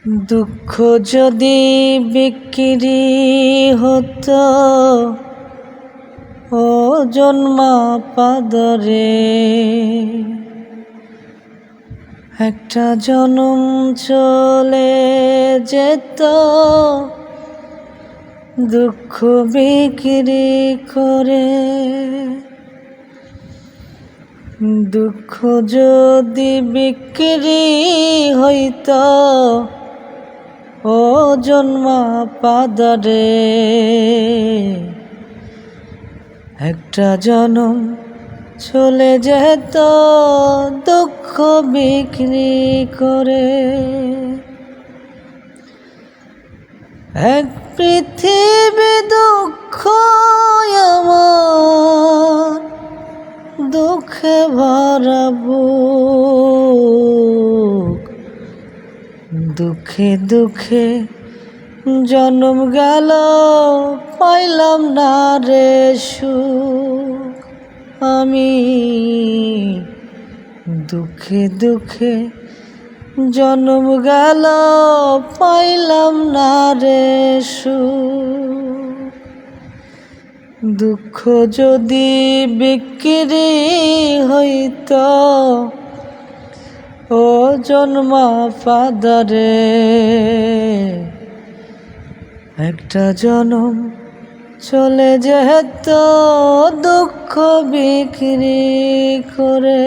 দুঃখ যদি বিক্রি হতো ও জন্মা পাদরে, একটা জনম চলে যেত দুঃখ বিক্রি করে। দুঃখ যদি বিক্রি হইত ও জন্মা পাদরে, একটা জনম চলে যেত দুঃখ বিক্রি করে। এক পৃথিবী দুঃখ আমার, দুঃখে ভরা বুক, দুঃখে দুঃখে জন্ম গেল পাইলাম না রে সুখ। আমি দুঃখে দুঃখে জন্ম গেল পাইলাম না রে সুখ। দুঃখ যদি বিক্রি হইত ও জন্মা পাদরে, একটা জনম চলে যেত দুঃখ বিক্রি করে।